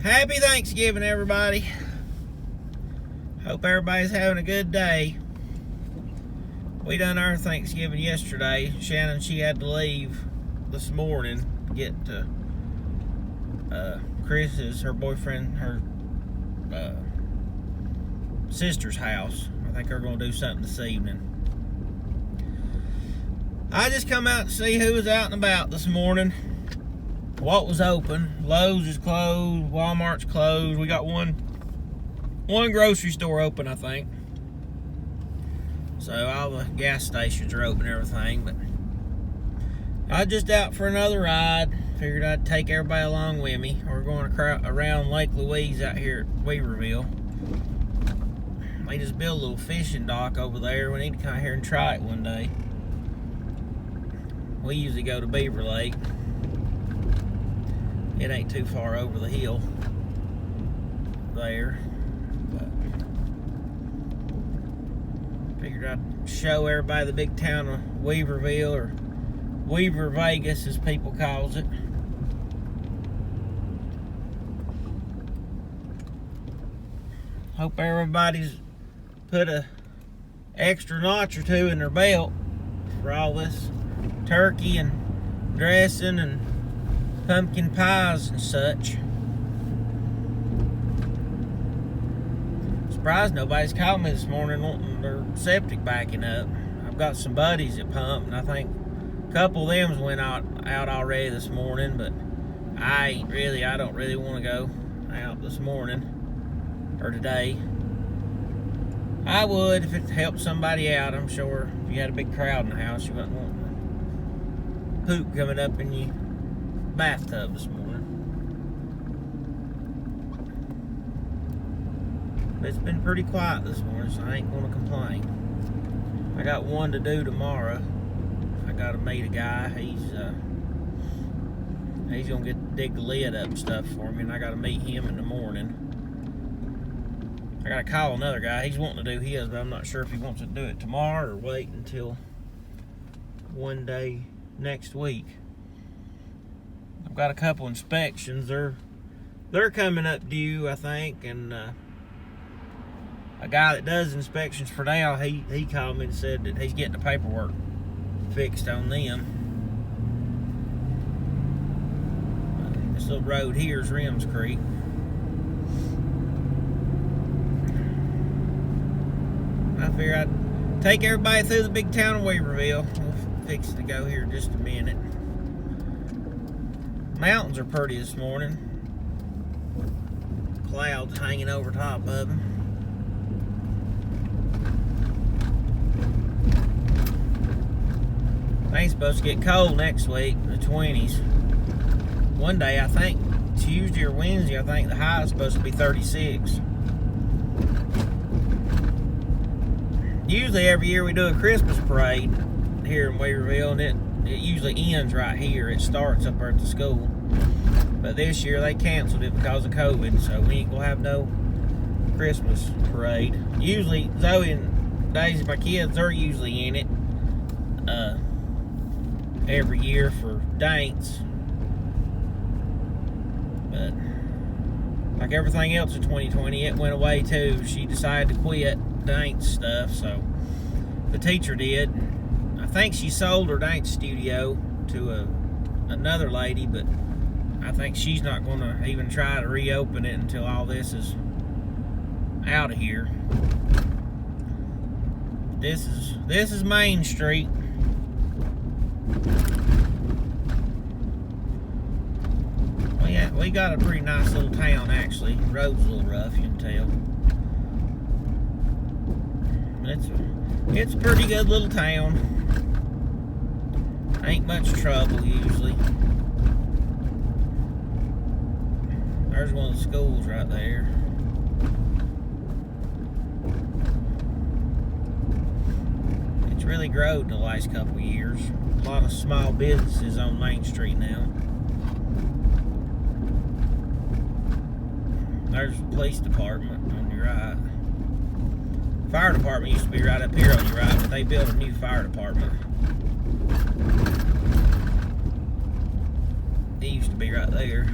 Happy Thanksgiving, everybody. Hope everybody's having a good day. We done our Thanksgiving yesterday. Shannon, she had to leave this morning to get to Chris's, her boyfriend, her sister's house. I think they're going to do something this evening. I just come out to see who was out and about this morning. What was open. Lowe's is closed. Walmart's closed. We got one grocery store open, I think. So all the gas stations are open and everything. But I was just out for another ride. Figured I'd take everybody along with me. We're going around Lake Louise out here at Weaverville. They just built a little fishing dock over there. We need to come out here and try it one day. We usually go to Beaver Lake. It ain't too far over the hill there. But figured I'd show everybody the big town of Weaverville, or Weaver Vegas as people calls it. Hope everybody's put a extra notch or two in their belt for all this turkey and dressing and pumpkin pies and such. Surprised nobody's called me this morning wanting their septic backing up. I've got some buddies that pump, and I think a couple of them went out already this morning, but I don't really want to go out this morning or today. I would if it helped somebody out. I'm sure if you had a big crowd in the house, you wouldn't want poop coming up in your bathtub this morning. But it's been pretty quiet this morning, so I ain't gonna complain. I got one to do tomorrow. I gotta meet a guy. He's gonna dig the lid up and stuff for me, and I gotta meet him in the morning. I gotta call another guy. He's wanting to do his, but I'm not sure if he wants to do it tomorrow or wait until one day next week. I've got a couple inspections. They're coming up due, I think, and a guy that does inspections for now, he called me and said that he's getting the paperwork fixed on them. This little road here is Rims Creek. I figure I'd take everybody through the big town of Weaverville. We'll fix it to go here in just a minute. Mountains are pretty this morning. Clouds hanging over top of them. It's supposed to get cold next week, the 20s. One day, I think, Tuesday or Wednesday, I think the high is supposed to be 36. Usually every year we do a Christmas parade here in Weaverville, and it usually ends right here. It starts up there at the school. But this year they canceled it because of COVID, so we ain't gonna have no Christmas parade. Usually Zoe and Daisy, my kids, they're usually in it every year for dance. But like everything else in 2020, it went away too. She decided to quit dance stuff, so the teacher did. I think she sold her dance studio to another lady, but I think she's not going to even try to reopen it until all this is out of here. This is Main Street. Well, yeah, we got a pretty nice little town actually. The road's a little rough, you can tell. It's a pretty good little town. Ain't much trouble usually. There's one of the schools right there. It's really grown in the last couple of years. A lot of small businesses on Main Street now. There's the police department on your right. Fire department used to be right up here on your right, but they built a new fire department. It used to be right there.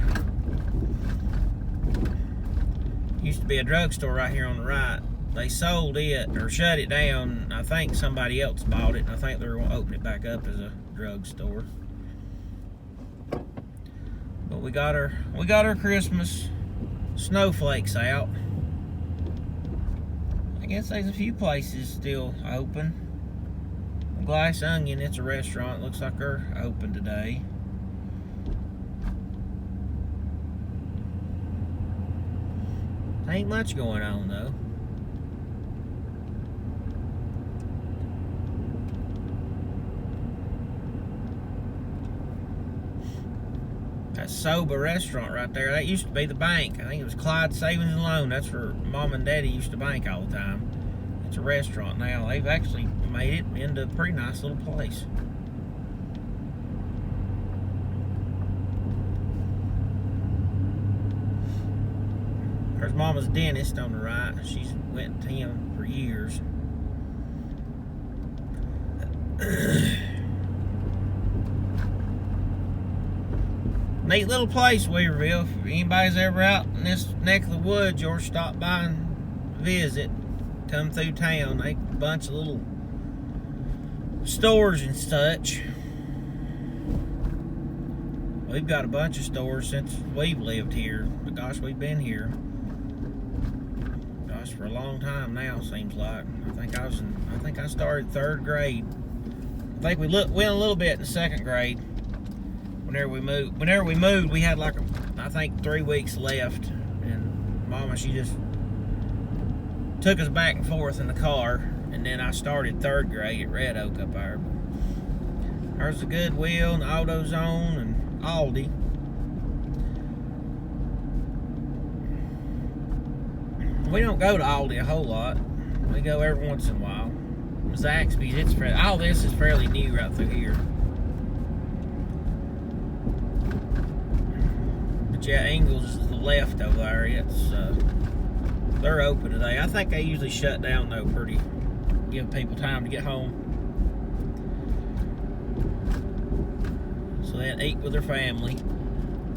Used to be a drugstore right here on the right. They sold it or shut it down. I think somebody else bought it, and I think they're going to open it back up as a drugstore. But we got our Christmas snowflakes out. I guess there's a few places still open. Glass Onion, it's a restaurant. Looks like they're open today. Ain't much going on though. That Soba restaurant right there, that used to be the bank. I think it was Clyde Savings and Loan. That's where Mom and Daddy used to bank all the time. It's a restaurant now. They've actually made it into a pretty nice little place. There's Mama's dentist on the right. She's went to him for years. Neat little place, Weaverville. If anybody's ever out in this neck of the woods or stop by and visit, come through town. They a bunch of little stores and such. We've got a bunch of stores since we've lived here. But gosh, we've been here. Gosh, for a long time now, seems like. I think I started 3rd grade. I think we went a little bit in the 2nd grade. Whenever we moved, we had like I think 3 weeks left, and Mama, she just took us back and forth in the car, and then I started 3rd grade at Red Oak up there. There's the Goodwill and the AutoZone and Aldi. We don't go to Aldi a whole lot. We go every once in a while. Zaxby's, all this is fairly new right through here. But yeah, Ingles is to the left over there. It's they're open today. I think they usually shut down though, give people time to get home, so they can eat with their family.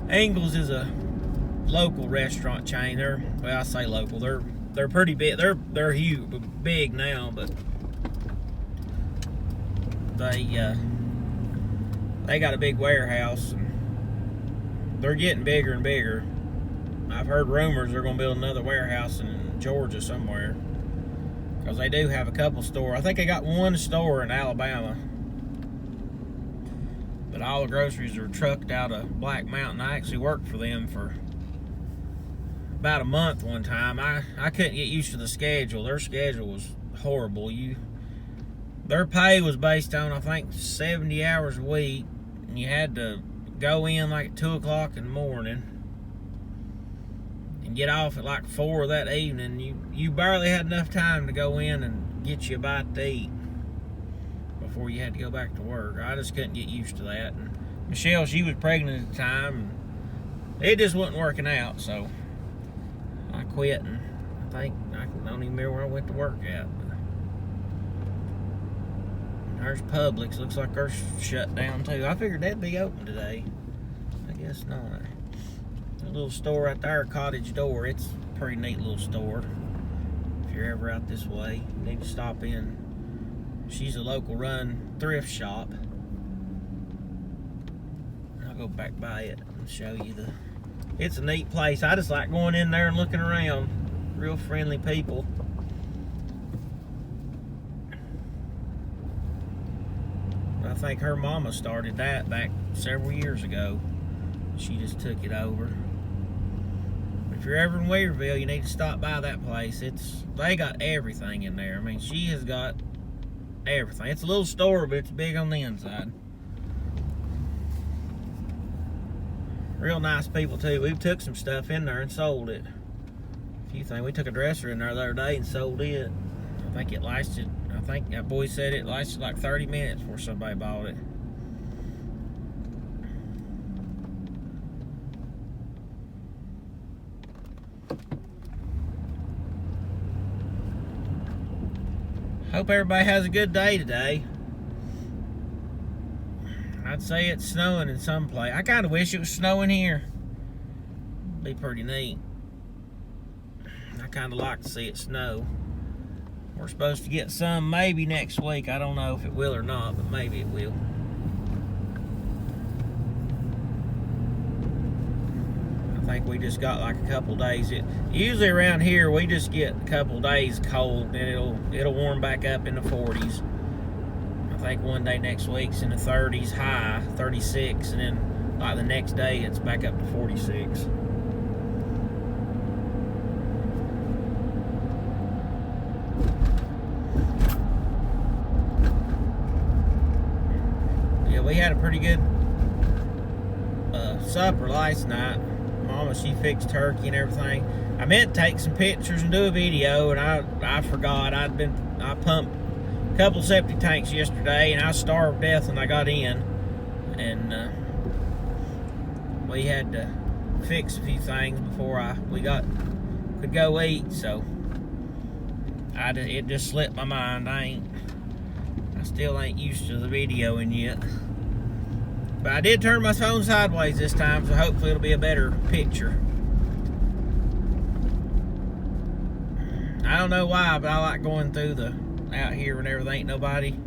Ingles is a local restaurant chain. Well, I say local. They're pretty big. They're huge, big now, but they got a big warehouse. They're getting bigger and bigger. I've heard rumors they're going to build another warehouse in Georgia somewhere, because they do have a couple stores. I think they got one store in Alabama, but all the groceries are trucked out of Black Mountain. I actually worked for them for about a month one time. I couldn't get used to the schedule. Their schedule was horrible. Their pay was based on, I think, 70 hours a week, and you had to go in like at 2 o'clock in the morning and get off at like 4 that evening. You barely had enough time to go in and get you a bite to eat before you had to go back to work. I just couldn't get used to that. And Michelle, she was pregnant at the time, and it just wasn't working out, so I quit. And I don't even remember where I went to work at. There's Publix. Looks like they're shut down too. I figured they'd be open today. I guess not. A little store right there, Cottage Door. It's a pretty neat little store. If you're ever out this way, you need to stop in. She's a local run thrift shop. I'll go back by it and show you it's a neat place. I just like going in there and looking around. Real friendly people. I think her mama started that back several years ago. She just took it over. If you're ever in Weaverville, you need to stop by that place. They got everything in there. I mean, she has got everything. It's a little store, but it's big on the inside. Real nice people too. We took some stuff in there and sold it. A few things. We took a dresser in there the other day and sold it. I think it lasted. I think that boy said it lasted like 30 minutes before somebody bought it. Hope everybody has a good day today. I'd say it's snowing in some place. I kind of wish it was snowing here. It'd be pretty neat. kind of like to see it snow. We're supposed to get some maybe next week. I don't know if it will or not, but maybe it will. I think we just got like a couple days. Usually around here we just get a couple days cold, and it'll warm back up in the 40s. I think one day next week's in the 30s, high 36, and then like the next day it's back up to 46. Yeah, we had a pretty good supper last night. Mama, she fixed turkey and everything. I meant to take some pictures and do a video, and I forgot. I pumped a couple septic tanks yesterday, and I starved to death when I got in, and we had to fix a few things before we could go eat. So it just slipped my mind. I still ain't used to the videoing yet. But I did turn my phone sideways this time, so hopefully it'll be a better picture. I don't know why, but I like going through out here whenever there ain't nobody.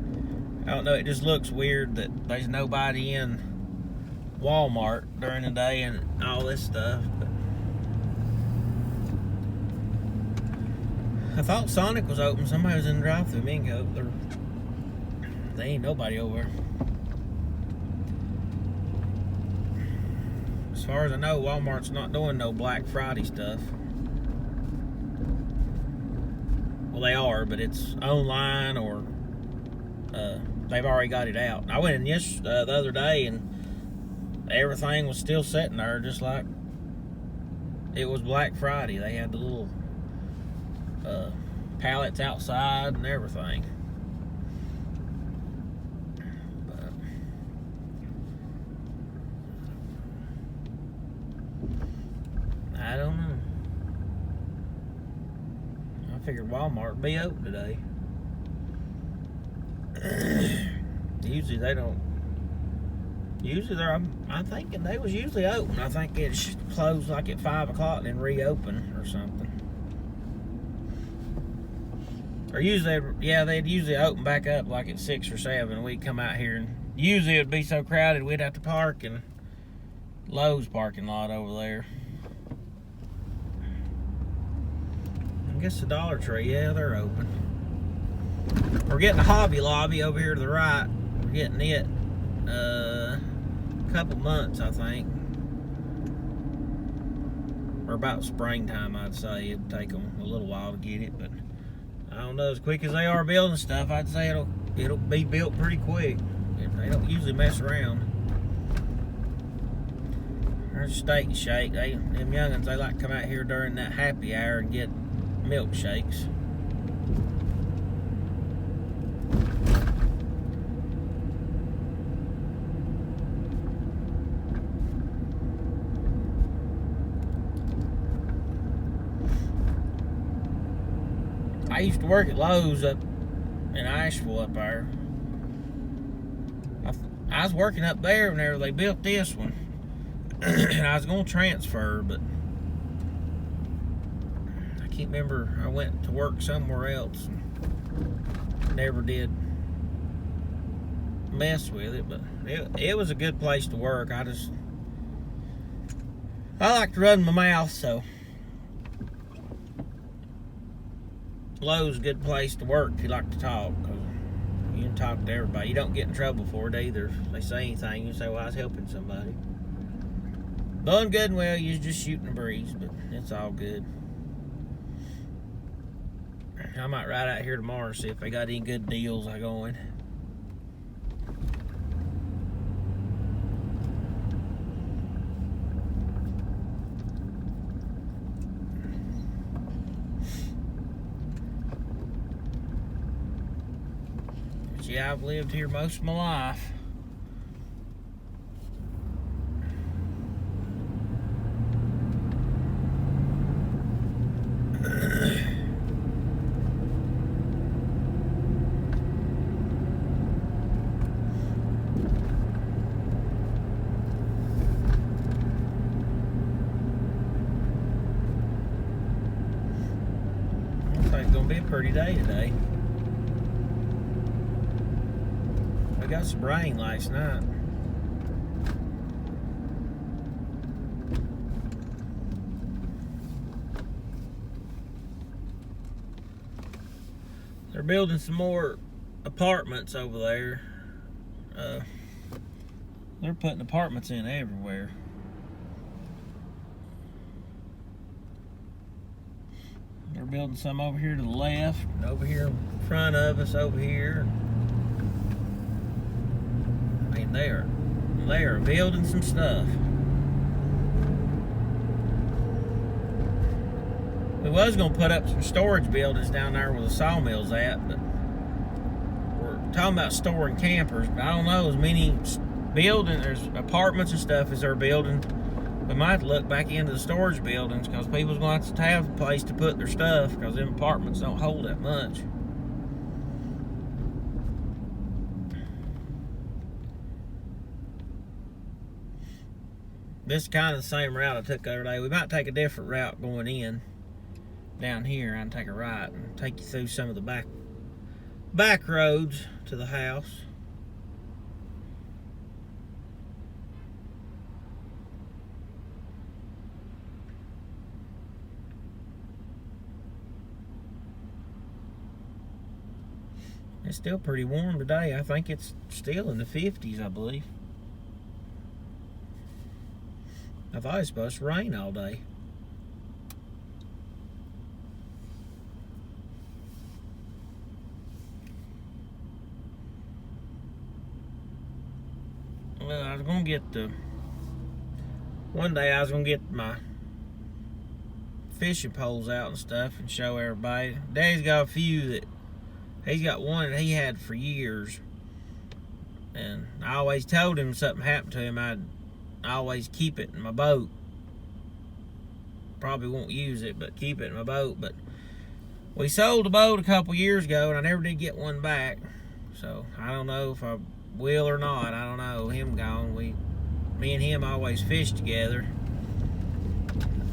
I don't know, it just looks weird that there's nobody in Walmart during the day and all this stuff. But I thought Sonic was open. Somebody was in the drive-thru. Me and go. There ain't nobody over there. As far as I know, Walmart's not doing no Black Friday stuff. Well, they are, but it's online, or they've already got it out. I went in the other day, and everything was still sitting there just like it was Black Friday. They had the little pallets outside and everything. I don't know. I figured Walmart would be open today. Usually they don't. Usually I'm thinking they was usually open. I think it closed like at 5 o'clock and then reopen or something. Or usually, they'd usually open back up like at 6 or 7. We'd come out here, and usually it'd be so crowded we'd have to park in Lowe's parking lot over there. I guess the Dollar Tree, yeah, they're open. We're getting a Hobby Lobby over here to the right. We're getting it a couple months, I think. Or about springtime, I'd say. It'd take them a little while to get it, but I don't know. As quick as they are building stuff, I'd say it'll be built pretty quick. They don't usually mess around. There's Steak and Shake. Them youngins, they like to come out here during that happy hour and get milkshakes. I used to work at Lowe's up in Asheville up there. I was working up there whenever they built this one. And I was going to transfer, but I can't remember. I went to work somewhere else and never did mess with it, but it was a good place to work. I like to run my mouth, so Lowe's a good place to work if you like to talk, because you can talk to everybody. You don't get in trouble for it either. If they say anything, you say, well, I was helping somebody. Done good and well, you're just shooting a breeze, but it's all good. I might ride out here tomorrow and see if they got any good deals going. But yeah, I've lived here most of my life. gonna be a pretty day today. We got some rain last night. They're building some more apartments over there. They're putting apartments in everywhere. They're building some over here to the left, and over here in front of us, over here. I mean, they are building some stuff. We was gonna put up some storage buildings down there where the sawmill's at, but we're talking about storing campers. But I don't know as many buildings, there's apartments and stuff as they're building. We might look back into the storage buildings because people's going to have a place to put their stuff because them apartments don't hold that much. This is kind of the same route I took the other day. We might take a different route going in down here and take a right and take you through some of the back roads to the house. It's still pretty warm today. I think it's still in the 50s, I believe. I thought it was supposed to rain all day. Well, I was going to get one day I was going to get my fishing poles out and stuff and show everybody. Daddy's got a few that he's got one that he had for years, and I always told him if something happened to him, I'd always keep it in my boat. Probably won't use it, but keep it in my boat. But we sold the boat a couple years ago, and I never did get one back. So I don't know if I will or not. I don't know. Him gone. Me and him always fished together,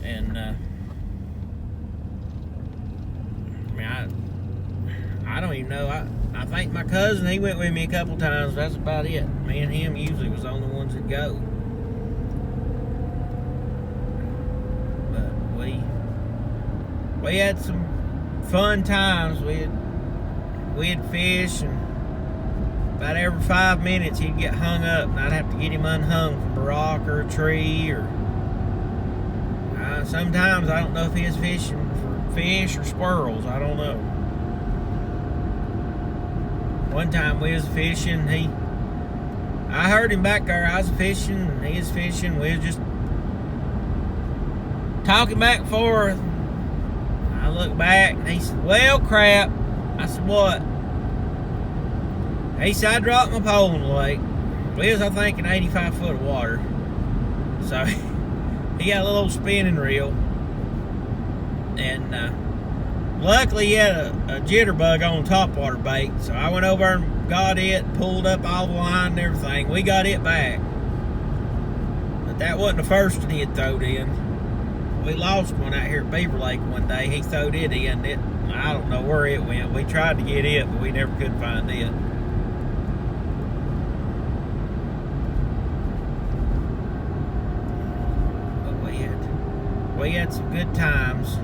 and I mean, I don't even know. I think my cousin, he went with me a couple times. That's about it. Me and him usually was the only ones that go. But we had some fun times. We'd fish, and about every 5 minutes he'd get hung up, and I'd have to get him unhung from a rock or a tree. Or sometimes I don't know if he was fishing for fish or squirrels. I don't know. One time we was fishing, I heard him back there. I was fishing, and he was fishing. We was just talking back and forth. I looked back, and he said, "Well, crap." I said, "What?" He said, "I dropped my pole in the lake." We was, I think, in 85 foot of water. So he got a little spinning reel, and luckily he had a jitterbug on topwater bait, so I went over and got it, pulled up all the line and everything. We got it back. But that wasn't the first one he had throwed in. We lost one out here at Beaver Lake one day. He throwed it in. I don't know where it went. We tried to get it, but we never could find it. But we had some good times.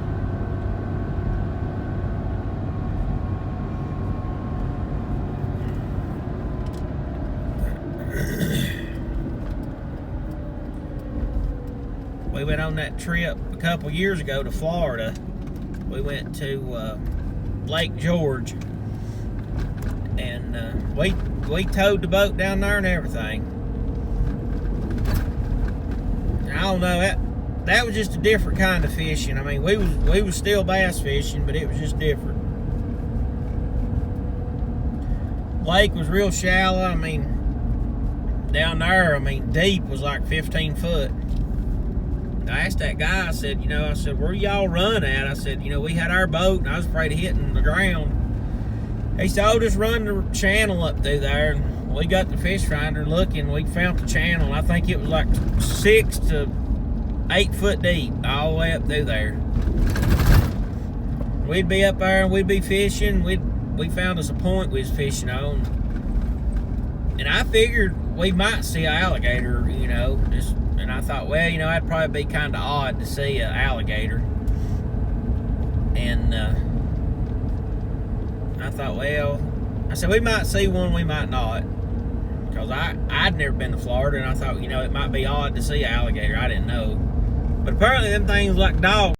We went on that trip a couple years ago to Florida. We went to Lake George, and we towed the boat down there and everything. I don't know, that was just a different kind of fishing. I mean, we was still bass fishing, but it was just different. Lake was real shallow. I mean, down there, deep was like 15 foot. I asked that guy, I said, where do y'all run at? I said, we had our boat, and I was afraid of hitting the ground. He said, just run the channel up through there. And we got the fish finder looking. We found the channel. I think it was like 6 to 8 foot deep, all the way up through there. we'd be up there and we'd be fishing. We found us a point we was fishing on, and I figured we might see an alligator, and I thought, well, that'd probably be kind of odd to see an alligator. And I thought, well, I said, we might see one, we might not. Because I'd never been to Florida, and I thought, it might be odd to see an alligator. I didn't know. But apparently them things like dogs.